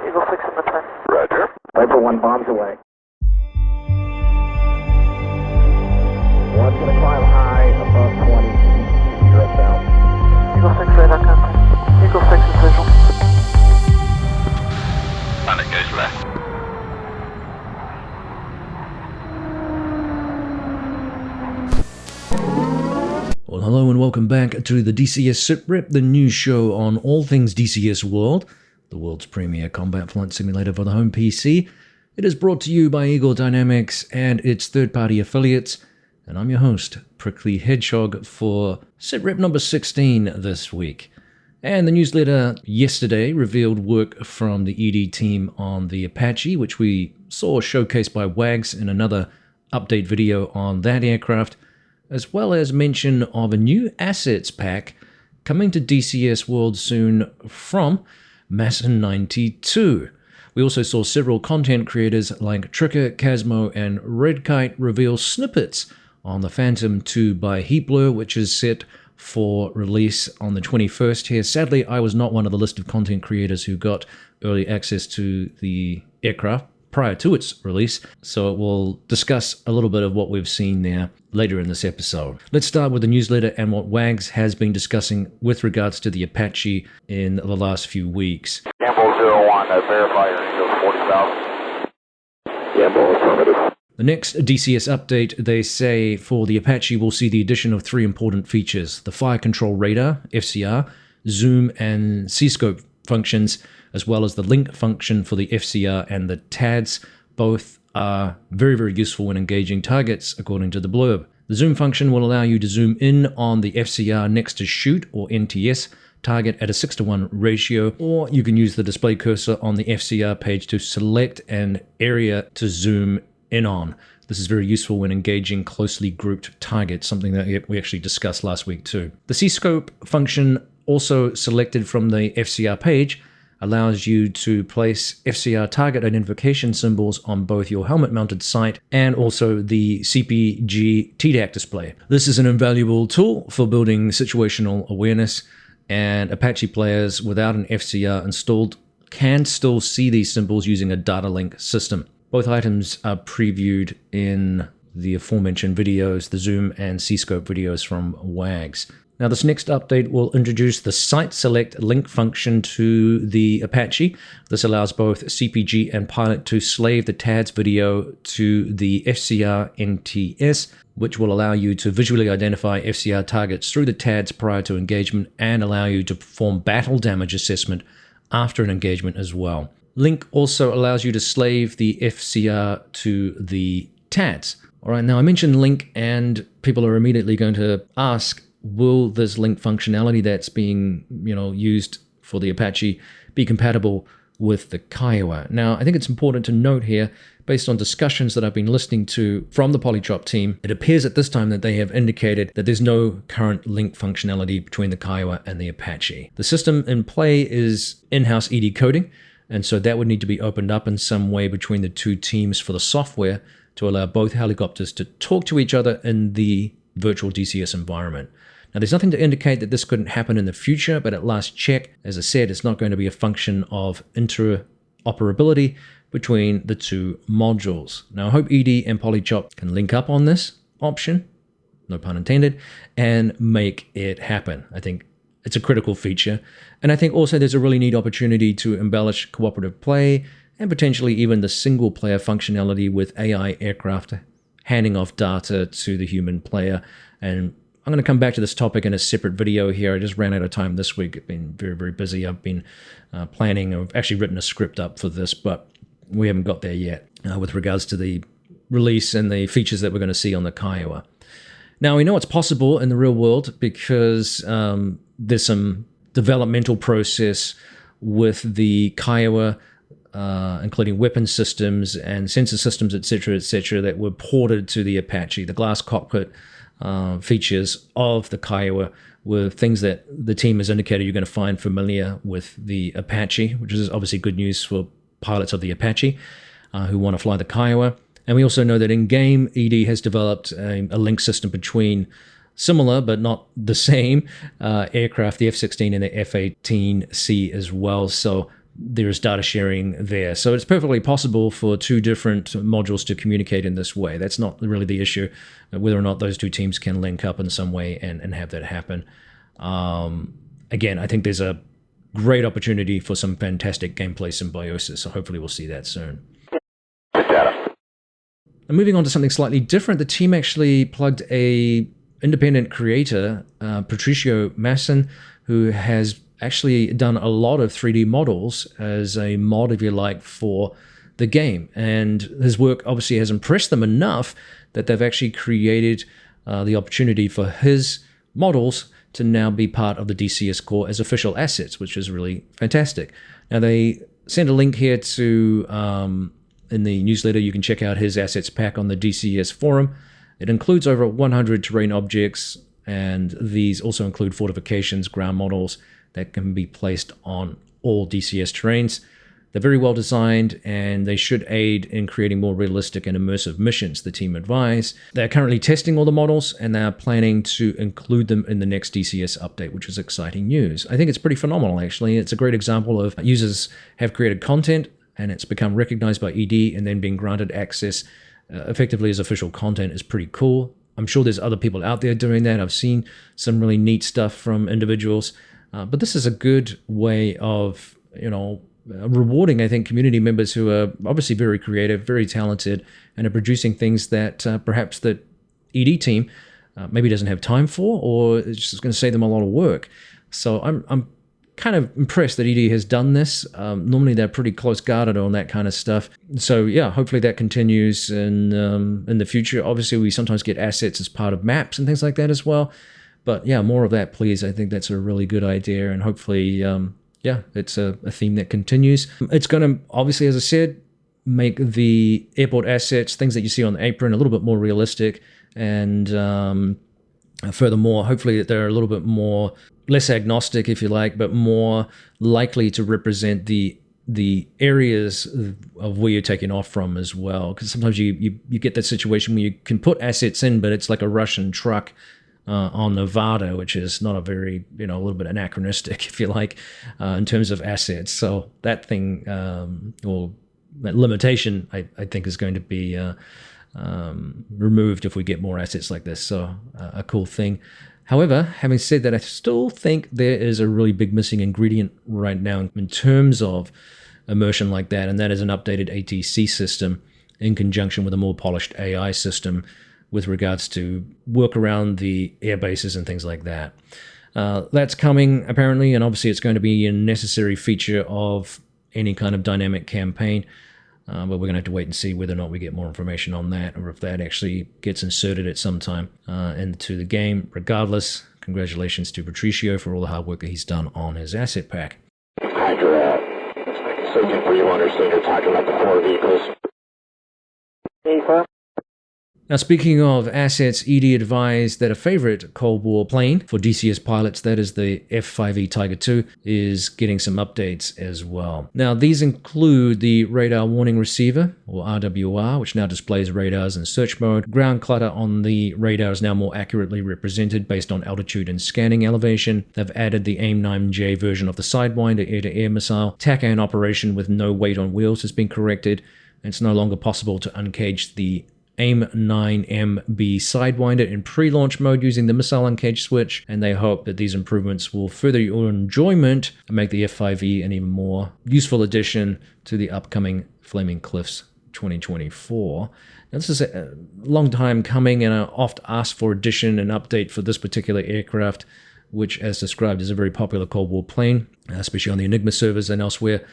Eagle 6 in the turn. Roger. Viper 1 bombs away. One's going to climb high above 20 east to south. Eagle 6 radar contact. Eagle 6 is visual. Planet goes left. Well, hello and welcome back to the DCS SITREP, the news show on all things DCS World, the world's premier combat flight simulator for the home PC. It is brought to you by Eagle Dynamics and its third-party affiliates, and I'm your host, Prickly Hedgehog, for SITREP number 16 this week. And the newsletter yesterday revealed work from the ED team on the Apache, which we saw showcased by Wags in another update video on that aircraft, as well as mention of a new assets pack coming to DCS World soon from Masson 92. We also saw several content creators like Tricker, Casmo, and Redkite reveal snippets on the Phantom 2 by Heatblur, which is set for release on the 21st here. Sadly, I was not one of the list of content creators who got early access to the aircraft prior to its release, so we'll discuss a little bit of what we've seen there later in this episode. Let's start with the newsletter and what Wags has been discussing with regards to the Apache in the last few weeks. Gamble 01, verify your Eagle 40,000. Gamble affirmative. The next DCS update, they say, for the Apache will see the addition of three important features: the fire control radar, FCR, zoom and C-scope functions, as well as the link function for the FCR and the TADS. Both are very, very useful when engaging targets, according to the blurb. The zoom function will allow you to zoom in on the FCR next to shoot or NTS target at a 6:1 ratio, or you can use the display cursor on the FCR page to select an area to zoom in on. This is very useful when engaging closely grouped targets, something that we actually discussed last week too. The C-scope function, also selected from the FCR page, allows you to place FCR target identification symbols on both your helmet-mounted sight and also the CPG TDAC display. This is an invaluable tool for building situational awareness, and Apache players without an FCR installed can still see these symbols using a data link system. Both items are previewed in the aforementioned videos, the zoom and C-scope videos from Wags. Now, this next update will introduce the Site Select link function to the Apache. This allows both CPG and pilot to slave the TADS video to the FCR NTS, which will allow you to visually identify FCR targets through the TADS prior to engagement and allow you to perform battle damage assessment after an engagement as well. Link also allows you to slave the FCR to the TADS. All right, now I mentioned link, and people are immediately going to ask, will this link functionality that's being used for the Apache be compatible with the Kiowa? Now, I think it's important to note here, based on discussions that I've been listening to from the Polychop team, it appears at this time that they have indicated that there's no current link functionality between the Kiowa and the Apache. The system in play is in-house ED coding, and so that would need to be opened up in some way between the two teams for the software to allow both helicopters to talk to each other in the virtual DCS environment. Now, there's nothing to indicate that this couldn't happen in the future, but at last check, as I said, it's not going to be a function of interoperability between the two modules. Now, I hope ED and Polychop can link up on this option, no pun intended, and make it happen. I think it's a critical feature. And I think also there's a really neat opportunity to embellish cooperative play and potentially even the single player functionality with AI aircraft handing off data to the human player. And I'm going to come back to this topic in a separate video here. I just ran out of time this week. I've been very, very busy. I've been planning. I've actually written a script up for this, but we haven't got there yet with regards to the release and the features that we're going to see on the Kiowa. Now, we know it's possible in the real world because there's some developmental process with the Kiowa, including weapon systems and sensor systems, etc., that were ported to the Apache. The glass cockpit features of the Kiowa were things that the team has indicated you're going to find familiar with the Apache, which is obviously good news for pilots of the Apache who want to fly the Kiowa. And we also know that in-game, ED has developed a link system between similar but not the same aircraft, the F-16 and the F-18C as well. So there's data sharing there. So it's perfectly possible for two different modules to communicate in this way. That's not really the issue, whether or not those two teams can link up in some way and have that happen. Again, I think there's a great opportunity for some fantastic gameplay symbiosis, so hopefully we'll see that soon. Good data. And moving on to something slightly different, the team actually plugged a independent creator, Patricio Masson, who has actually done a lot of 3D models as a mod, if you like, for the game. And his work obviously has impressed them enough that they've actually created the opportunity for his models to now be part of the DCS core as official assets, which is really fantastic. Now, they sent a link here to, in the newsletter, you can check out his assets pack on the DCS forum. It includes over 100 terrain objects, and these also include fortifications, ground models that can be placed on all DCS terrains. They're very well designed, and they should aid in creating more realistic and immersive missions, the team advise. They're currently testing all the models, and they're planning to include them in the next DCS update, which is exciting news. I think it's pretty phenomenal, actually. It's a great example of users have created content, and it's become recognized by ED, and then being granted access effectively as official content is pretty cool. I'm sure there's other people out there doing that. I've seen some really neat stuff from individuals, but this is a good way of, rewarding, I think, community members who are obviously very creative, very talented, and are producing things that perhaps the ED team maybe doesn't have time for, or it's just going to save them a lot of work. So I'm kind of impressed that ED has done this. Normally they're pretty close guarded on that kind of stuff. So yeah, hopefully that continues in the future. Obviously we sometimes get assets as part of maps and things like that as well. But yeah, more of that, please. I think that's a really good idea, and hopefully, it's a theme that continues. It's going to, obviously, as I said, make the airport assets, things that you see on the apron, a little bit more realistic, and furthermore, hopefully that they're a little bit more, less agnostic, if you like, but more likely to represent the areas of where you're taking off from as well. Because sometimes you get that situation where you can put assets in, but it's like a Russian truck on Nevada, which is not a very, a little bit anachronistic, if you like, in terms of assets. So that thing, or that limitation, I think is going to be removed if we get more assets like this. So a cool thing. However, having said that, I still think there is a really big missing ingredient right now in terms of immersion like that, and that is an updated ATC system in conjunction with a more polished AI system with regards to work around the air bases and things like that. That's coming, apparently, and obviously it's going to be a necessary feature of any kind of dynamic campaign, but we're going to have to wait and see whether or not we get more information on that, or if that actually gets inserted at some time into the game. Regardless, congratulations to Patricio for all the hard work that he's done on his asset pack. Hydra, searching for you, understand you're talking about the 4 vehicles. Affirm. Now, speaking of assets, ED advised that a favorite Cold War plane for DCS pilots, that is the F-5E Tiger II, is getting some updates as well. Now, these include the Radar Warning Receiver, or RWR, which now displays radars in search mode. Ground clutter on the radar is now more accurately represented based on altitude and scanning elevation. They've added the AIM-9J version of the Sidewinder air-to-air missile. TACAN operation with no weight on wheels has been corrected. It's no longer possible to uncage the AIM-9MB Sidewinder in pre-launch mode using the missile uncage switch, and they hope that these improvements will further your enjoyment and make the F-5E an even more useful addition to the upcoming Flaming Cliffs 2024. Now, this is a long time coming, and an oft asked for addition and update for this particular aircraft, which, as described, is a very popular Cold War plane, especially on the Enigma servers and elsewhere.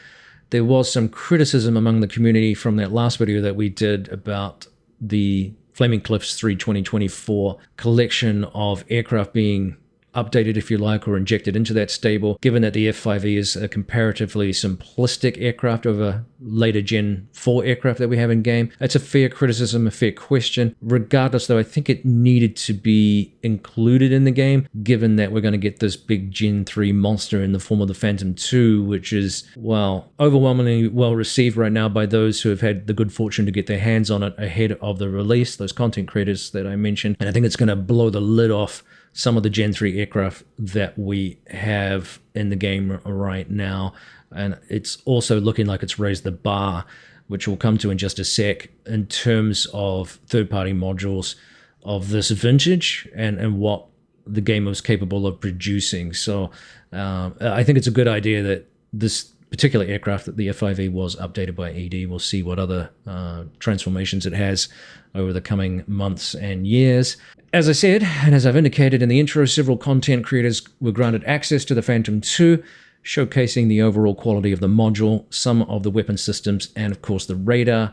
There was some criticism among the community from that last video that we did about the Flaming Cliffs 3 2024 collection of aircraft being updated, if you like, or injected into that stable, given that the F-5E is a comparatively simplistic aircraft over later Gen 4 aircraft that we have in game. That's a fair criticism, a fair question. Regardless, though, I think it needed to be included in the game, given that we're going to get this big Gen 3 monster in the form of the Phantom II, which is, well, overwhelmingly well received right now by those who have had the good fortune to get their hands on it ahead of the release, those content creators that I mentioned. And I think it's going to blow the lid off some of the Gen 3 aircraft that we have in the game right now. And it's also looking like it's raised the bar, which we'll come to in just a sec, in terms of third-party modules of this vintage and what the game was capable of producing. So I think it's a good idea that this particular aircraft, that the F5E, was updated by ED. We'll see what other transformations it has over the coming months and years. As I said, and as I've indicated in the intro, several content creators were granted access to the Phantom II, showcasing the overall quality of the module, some of the weapon systems, and of course the radar.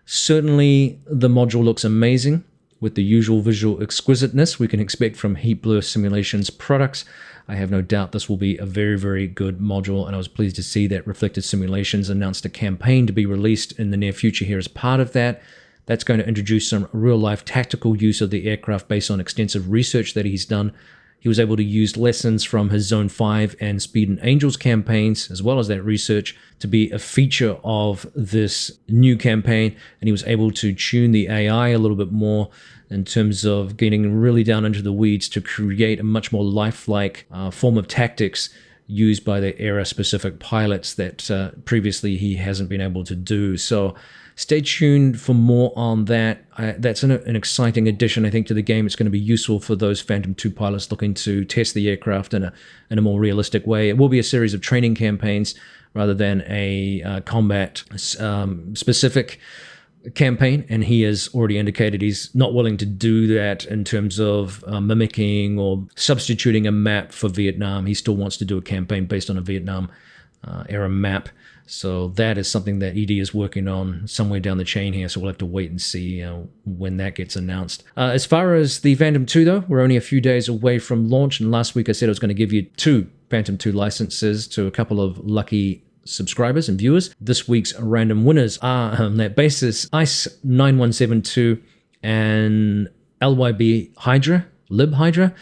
Certainly the module looks amazing, with the usual visual exquisiteness we can expect from Heatblur Simulations products. I have no doubt this will be a very, very good module, and I was pleased to see that Reflected Simulations announced a campaign to be released in the near future here as part of that. That's going to introduce some real-life tactical use of the aircraft based on extensive research that he's done. He was able to use lessons from his Zone 5 and Speed and Angels campaigns, as well as that research, to be a feature of this new campaign. And he was able to tune the AI a little bit more in terms of getting really down into the weeds to create a much more lifelike form of tactics used by the era-specific pilots that previously he hasn't been able to do. So stay tuned for more on that. That's an exciting addition, I think, to the game. It's going to be useful for those Phantom II pilots looking to test the aircraft in a more realistic way. It will be a series of training campaigns rather than a combat-specific campaign, and he has already indicated he's not willing to do that in terms of mimicking or substituting a map for Vietnam. He still wants to do a campaign based on a Vietnam era map. So that is something that ED is working on somewhere down the chain here, so we'll have to wait and see when that gets announced. As far as the Phantom II, though, we're only a few days away from launch, and last week I said I was going to give you 2 Phantom II licenses to a couple of lucky subscribers and viewers. This week's random winners are, on that basis, ICE9172 and LYB Hydra, Lib Hydra.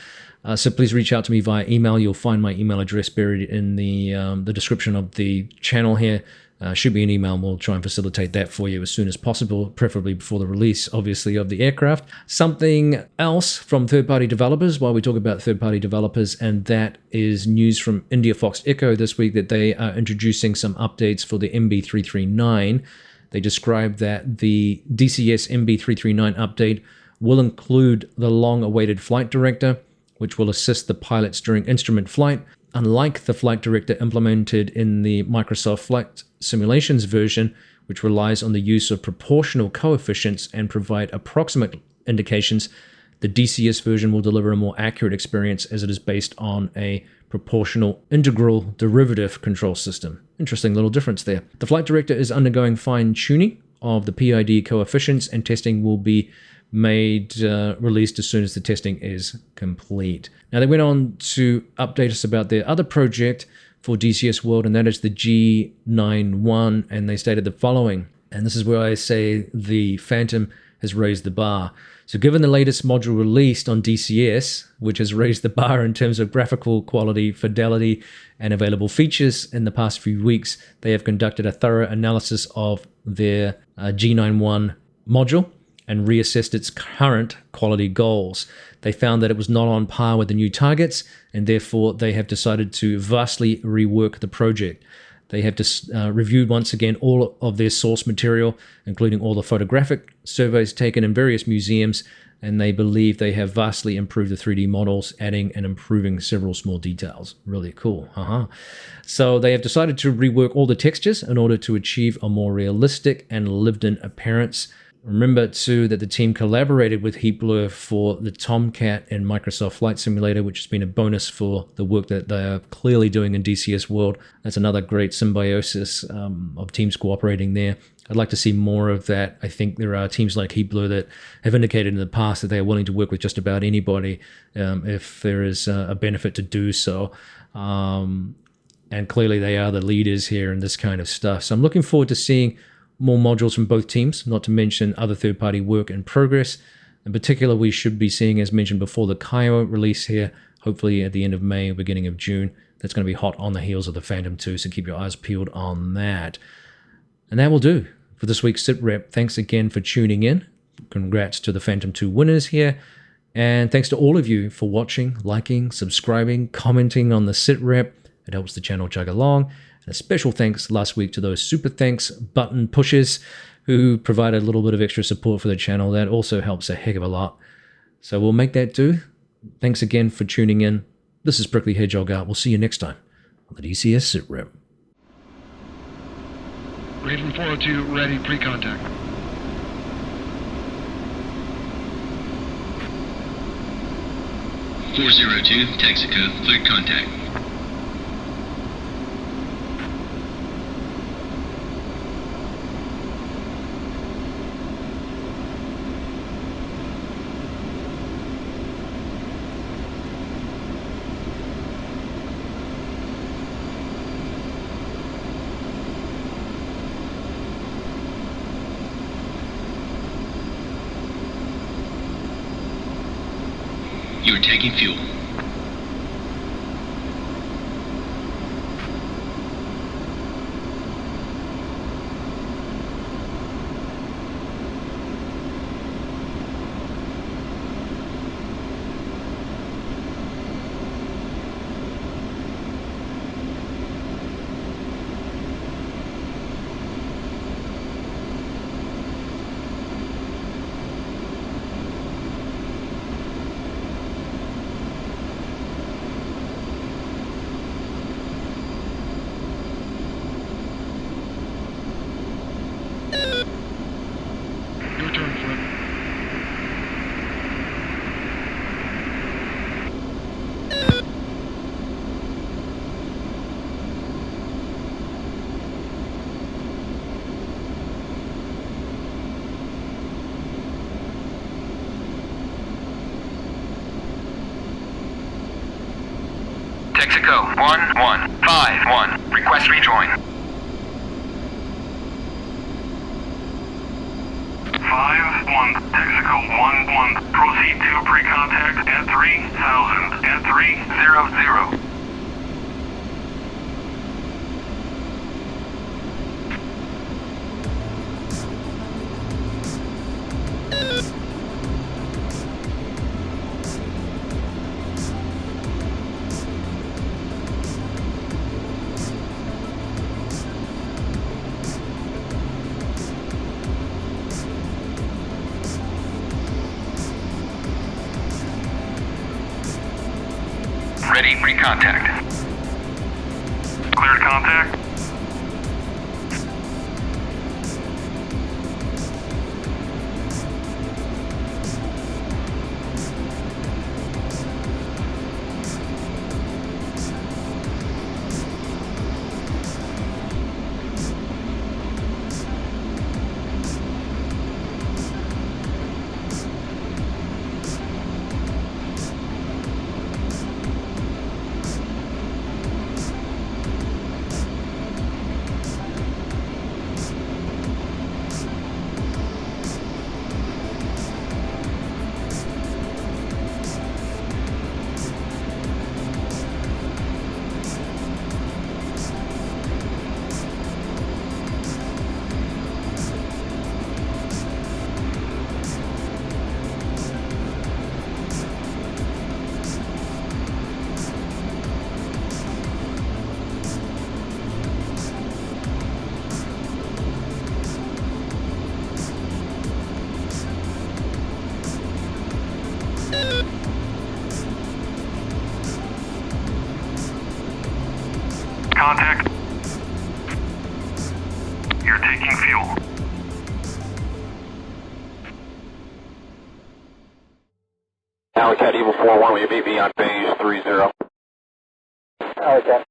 So please reach out to me via email. You'll find my email address buried in the description of the channel here. Shoot me an email and we'll try and facilitate that for you as soon as possible, preferably before the release, obviously, of the aircraft. Something else from third-party developers, while we talk about third-party developers, and that is news from India Fox Echo this week that they are introducing some updates for the MB339. They described that the DCS MB339 update will include the long-awaited flight director, which will assist the pilots during instrument flight. Unlike the flight director implemented in the Microsoft Flight Simulations version, which relies on the use of proportional coefficients and provide approximate indications, the DCS version will deliver a more accurate experience as it is based on a proportional integral derivative control system. Interesting little difference there. The flight director is undergoing fine-tuning of the PID coefficients, and testing will be released as soon as the testing is complete. Now, they went on to update us about their other project for DCS World, and that is the G91, and they stated the following, and this is where I say the Phantom has raised the bar. So given the latest module released on DCS, which has raised the bar in terms of graphical quality, fidelity, and available features in the past few weeks, they have conducted a thorough analysis of their G91 module and reassessed its current quality goals. They found that it was not on par with the new targets, and therefore they have decided to vastly rework the project. They have reviewed once again all of their source material, including all the photographic surveys taken in various museums, and they believe they have vastly improved the 3D models, adding and improving several small details. Really cool. So they have decided to rework all the textures in order to achieve a more realistic and lived-in appearance. Remember, too, that the team collaborated with Heatblur for the Tomcat and Microsoft Flight Simulator, which has been a bonus for the work that they are clearly doing in DCS World. That's another great symbiosis of teams cooperating there. I'd like to see more of that. I think there are teams like Heatblur that have indicated in the past that they are willing to work with just about anybody if there is a benefit to do so. And clearly they are the leaders here in this kind of stuff. So I'm looking forward to seeing more modules from both teams, not to mention other third-party work in progress. In particular, we should be seeing, as mentioned before, the Kyo release here, hopefully at the end of May or beginning of June. That's going to be hot on the heels of the Phantom II, so keep your eyes peeled on that. And that will do for this week's SITREP. Thanks again for tuning in. Congrats to the Phantom II winners here. And thanks to all of you for watching, liking, subscribing, commenting on the SITREP. It helps the channel chug along. A special thanks last week to those super thanks button pushers who provided a little bit of extra support for the channel. That also helps a heck of a lot. So we'll make that do. Thanks again for tuning in. This is Prickly Hedgehog out. We'll see you next time on the DCS SITREP. Raven 402, ready, pre-contact. Texaco, cleared contact. You are taking fuel. Your turn, Flip. Texaco, 1151. Request rejoin. 5-1, Texaco 1-1, proceed to pre-contact at 3000, at 300. Ready, pre-contact. Cleared contact. Contact. You're taking fuel. Alley Cat Evil 4-1, will you meet me on phase 30? Alley Cat.